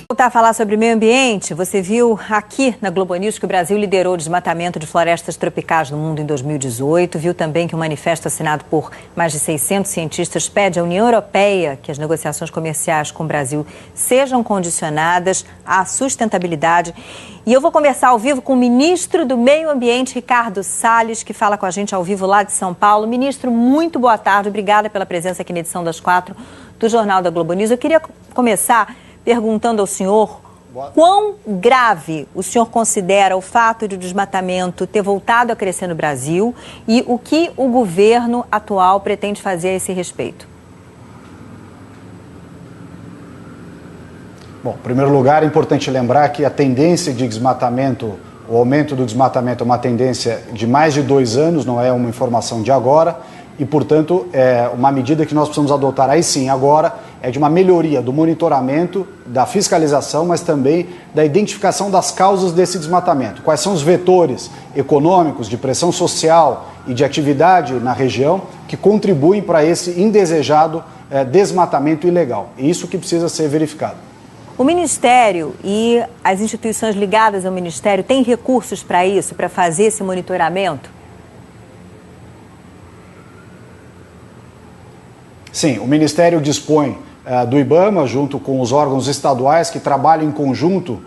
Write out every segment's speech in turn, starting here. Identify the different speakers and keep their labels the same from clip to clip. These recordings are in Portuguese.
Speaker 1: Voltar a falar sobre meio ambiente, você viu aqui na Globo News que o Brasil liderou o desmatamento de florestas tropicais no mundo em 2018. Viu também que um manifesto assinado por mais de 600 cientistas pede à União Europeia que as negociações comerciais com o Brasil sejam condicionadas à sustentabilidade. E eu vou conversar ao vivo com o ministro do Meio Ambiente, Ricardo Salles, que fala com a gente ao vivo lá de São Paulo. Ministro, muito boa tarde. Obrigada pela presença aqui na edição das 4 do Jornal da Globo News. Eu queria começar perguntando ao senhor quão grave o senhor considera o fato de o desmatamento ter voltado a crescer no Brasil e o que o governo atual pretende fazer a esse respeito.
Speaker 2: Bom, em primeiro lugar, é importante lembrar que a tendência de desmatamento, o aumento do desmatamento é uma tendência de mais de 2 anos, não é uma informação de agora. E, portanto, é uma medida que nós precisamos adotar aí sim, agora, é de uma melhoria do monitoramento, da fiscalização, mas também da identificação das causas desse desmatamento. Quais são os vetores econômicos, de pressão social e de atividade na região que contribuem para esse indesejado desmatamento ilegal. E isso que precisa ser verificado.
Speaker 1: O Ministério e as instituições ligadas ao Ministério têm recursos para isso, para fazer esse monitoramento?
Speaker 2: Sim, o Ministério dispõe do IBAMA, junto com os órgãos estaduais que trabalham em conjunto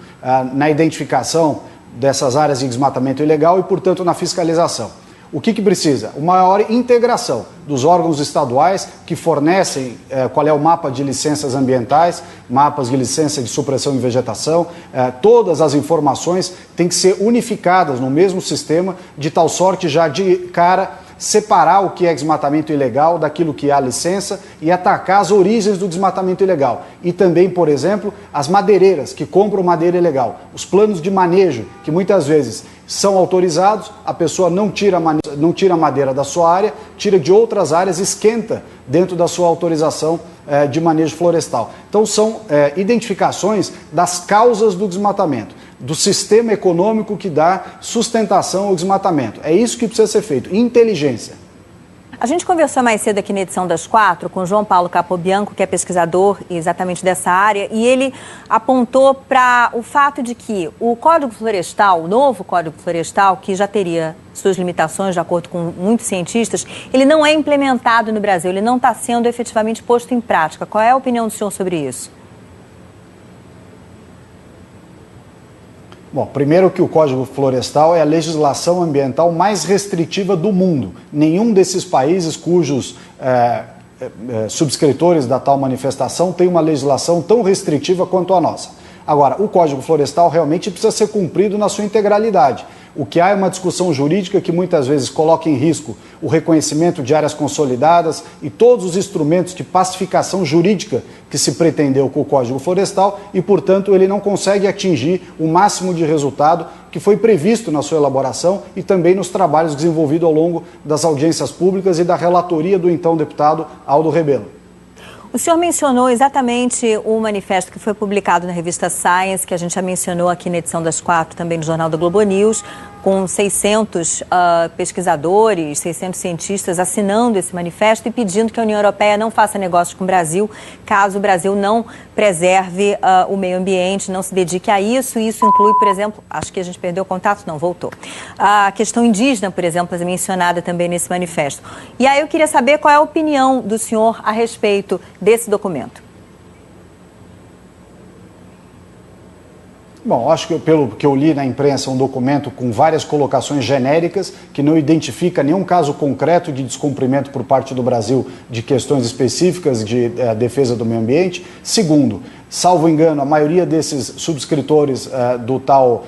Speaker 2: na identificação dessas áreas de desmatamento ilegal e, portanto, na fiscalização. O que precisa? Uma maior integração dos órgãos estaduais que fornecem qual é o mapa de licenças ambientais, mapas de licença de supressão de vegetação, todas as informações têm que ser unificadas no mesmo sistema, de tal sorte já de cara separar o que é desmatamento ilegal daquilo que é a licença e atacar as origens do desmatamento ilegal. E também, por exemplo, as madeireiras que compram madeira ilegal. Os planos de manejo, que muitas vezes são autorizados, a pessoa não tira a madeira da sua área, tira de outras áreas e esquenta dentro da sua autorização de manejo florestal. Então são identificações das causas do desmatamento, do sistema econômico que dá sustentação ao desmatamento. É isso que precisa ser feito, inteligência.
Speaker 1: A gente conversou mais cedo aqui na edição das 4 com o João Paulo Capobianco, que é pesquisador exatamente dessa área, e ele apontou para o fato de que o Código Florestal, o novo Código Florestal, que já teria suas limitações, de acordo com muitos cientistas, ele não é implementado no Brasil, ele não está sendo efetivamente posto em prática. Qual é a opinião do senhor sobre isso?
Speaker 2: Bom, primeiro que o Código Florestal é a legislação ambiental mais restritiva do mundo. Nenhum desses países cujos subscritores da tal manifestação tem uma legislação tão restritiva quanto a nossa. Agora, o Código Florestal realmente precisa ser cumprido na sua integralidade. O que há é uma discussão jurídica que muitas vezes coloca em risco o reconhecimento de áreas consolidadas e todos os instrumentos de pacificação jurídica que se pretendeu com o Código Florestal e, portanto, ele não consegue atingir o máximo de resultado que foi previsto na sua elaboração e também nos trabalhos desenvolvidos ao longo das audiências públicas e da relatoria do então deputado Aldo Rebelo.
Speaker 1: O senhor mencionou exatamente o manifesto que foi publicado na revista Science, que a gente já mencionou aqui na edição das 4, também no Jornal da Globo News, com 600 pesquisadores, 600 cientistas assinando esse manifesto e pedindo que a União Europeia não faça negócios com o Brasil, caso o Brasil não preserve o meio ambiente, não se dedique a isso. E isso inclui, por exemplo, acho que a gente perdeu o contato, não, voltou. A questão indígena, por exemplo, é mencionada também nesse manifesto. E aí eu queria saber qual é a opinião do senhor a respeito desse documento.
Speaker 2: Bom, acho que pelo que eu li na imprensa, é um documento com várias colocações genéricas que não identifica nenhum caso concreto de descumprimento por parte do Brasil de questões específicas de defesa do meio ambiente. Segundo, salvo engano, a maioria desses subscritores do tal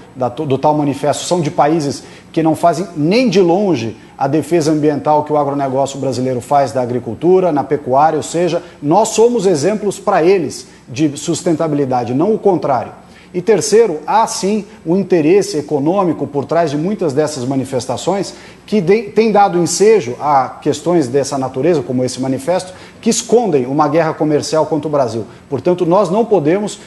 Speaker 2: manifesto são de países que não fazem nem de longe a defesa ambiental que o agronegócio brasileiro faz da agricultura, na pecuária, ou seja, nós somos exemplos para eles de sustentabilidade, não o contrário. E terceiro, há sim um interesse econômico por trás de muitas dessas manifestações que tem dado ensejo a questões dessa natureza, como esse manifesto, que escondem uma guerra comercial contra o Brasil. Portanto, nós não podemos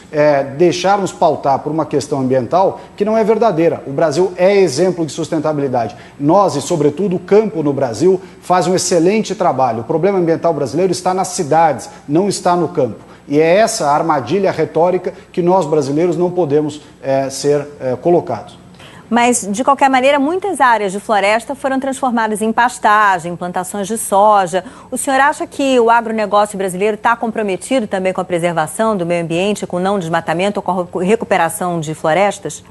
Speaker 2: deixar-nos pautar por uma questão ambiental que não é verdadeira. O Brasil é exemplo de sustentabilidade. Nós, e sobretudo o campo no Brasil, faz um excelente trabalho. O problema ambiental brasileiro está nas cidades, não está no campo. E é essa a armadilha retórica que nós brasileiros não podemos ser colocados.
Speaker 1: Mas, de qualquer maneira, muitas áreas de floresta foram transformadas em pastagem, plantações de soja. O senhor acha que o agronegócio brasileiro está comprometido também com a preservação do meio ambiente, com o não desmatamento ou com a recuperação de florestas?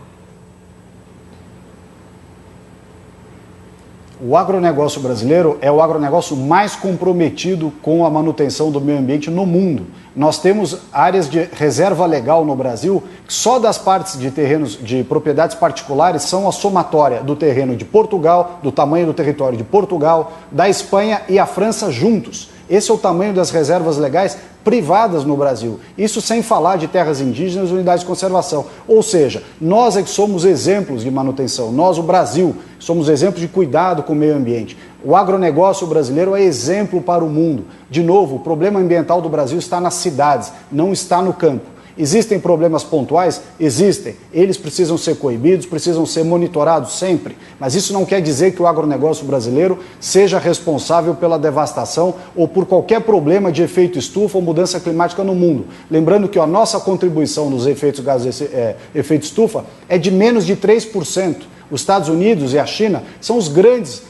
Speaker 2: O agronegócio brasileiro é o agronegócio mais comprometido com a manutenção do meio ambiente no mundo. Nós temos áreas de reserva legal no Brasil, que só das partes de terrenos de propriedades particulares são a somatória do terreno de Portugal, do tamanho do território de Portugal, da Espanha e a França juntos. Esse é o tamanho das reservas legais privadas no Brasil. Isso sem falar de terras indígenas e unidades de conservação. Ou seja, nós é que somos exemplos de manutenção. Nós, o Brasil, somos exemplos de cuidado com o meio ambiente. O agronegócio brasileiro é exemplo para o mundo. De novo, o problema ambiental do Brasil está nas cidades, não está no campo. Existem problemas pontuais? Existem. Eles precisam ser coibidos, precisam ser monitorados sempre. Mas isso não quer dizer que o agronegócio brasileiro seja responsável pela devastação ou por qualquer problema de efeito estufa ou mudança climática no mundo. Lembrando que a nossa contribuição nos efeitos gases efeito estufa é de menos de 3%. Os Estados Unidos e a China são os grandes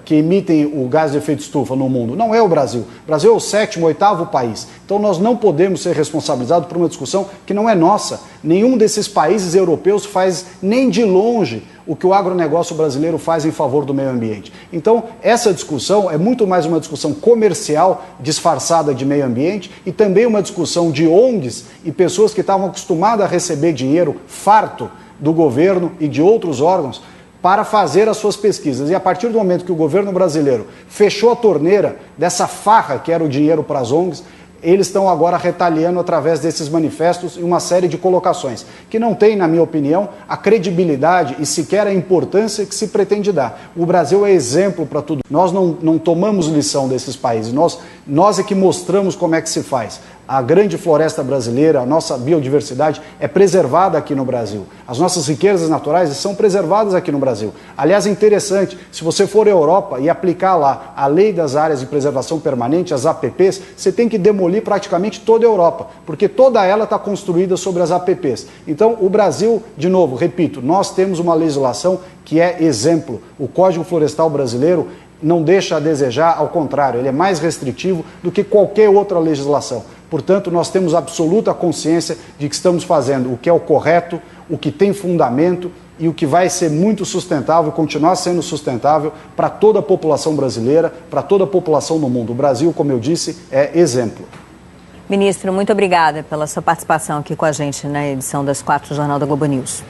Speaker 2: que emitem o gás de efeito estufa no mundo. Não é o Brasil. O Brasil é o 7º, 8º país. Então nós não podemos ser responsabilizados por uma discussão que não é nossa. Nenhum desses países europeus faz nem de longe o que o agronegócio brasileiro faz em favor do meio ambiente. Então essa discussão é muito mais uma discussão comercial disfarçada de meio ambiente e também uma discussão de ONGs e pessoas que estavam acostumadas a receber dinheiro farto do governo e de outros órgãos para fazer as suas pesquisas. E a partir do momento que o governo brasileiro fechou a torneira dessa farra que era o dinheiro para as ONGs, eles estão agora retaliando através desses manifestos e uma série de colocações, que não tem, na minha opinião, a credibilidade e sequer a importância que se pretende dar. O Brasil é exemplo para tudo. Nós não tomamos lição desses países, nós é que mostramos como é que se faz. A grande floresta brasileira, a nossa biodiversidade é preservada aqui no Brasil. As nossas riquezas naturais são preservadas aqui no Brasil. Aliás, é interessante, se você for à Europa e aplicar lá a Lei das Áreas de Preservação Permanente, as APPs, você tem que demolir praticamente toda a Europa, porque toda ela está construída sobre as APPs. Então, o Brasil, de novo, repito, nós temos uma legislação que é exemplo. O Código Florestal brasileiro não deixa a desejar, ao contrário, ele é mais restritivo do que qualquer outra legislação. Portanto, nós temos absoluta consciência de que estamos fazendo o que é o correto, o que tem fundamento e o que vai ser muito sustentável, continuar sendo sustentável para toda a população brasileira, para toda a população no mundo. O Brasil, como eu disse, é exemplo.
Speaker 1: Ministro, muito obrigada pela sua participação aqui com a gente na edição das 4 do Jornal da Globo News.